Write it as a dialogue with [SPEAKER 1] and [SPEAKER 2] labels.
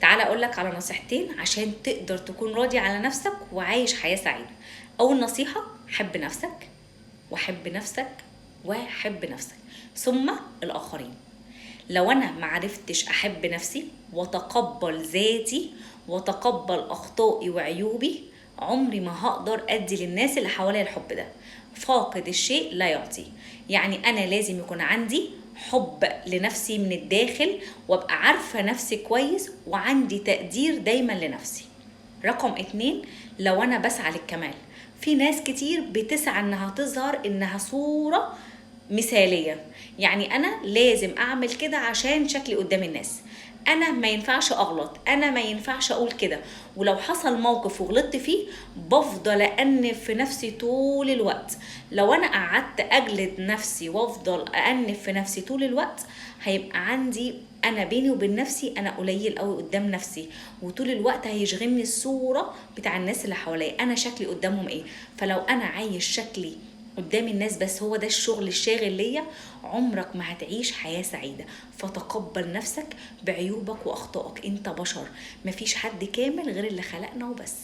[SPEAKER 1] تعال اقولك على نصيحتين عشان تقدر تكون راضي على نفسك وعايش حياة سعيدة. اول نصيحة: حب نفسك وحب نفسك وحب نفسك ثم الاخرين. لو انا معرفتش احب نفسي وتقبل ذاتي وتقبل اخطائي وعيوبي، عمري ما هقدر ادي للناس اللي حواليا الحب ده. فاقد الشيء لا يعطي. يعني انا لازم يكون عندي حب لنفسي من الداخل، وابقى عارفة نفسي كويس وعندي تقدير دايما لنفسي. رقم 2: لو انا بسعى للكمال. في ناس كتير بتسعى انها تظهر انها صورة مثالية، يعني انا لازم اعمل كده عشان شكلي قدام الناس، انا ما ينفعش اغلط، انا ما ينفعش اقول كده، ولو حصل موقف وغلطت فيه بفضل انف في نفسي طول الوقت. لو انا قعدت اجلد نفسي وافضل انف في نفسي طول الوقت، هيبقى عندي انا بيني وبين نفسي انا قليل قوي قدام نفسي، وطول الوقت هيشغلني الصورة بتاع الناس اللي حواليا، انا شكلي قدامهم ايه. فلو انا عايش شكلي قدام الناس بس هو ده الشغل الشاغل ليا، عمرك ما هتعيش حياة سعيدة. فتقبل نفسك بعيوبك واخطائك، انت بشر، مفيش حد كامل غير اللي خلقنا وبس.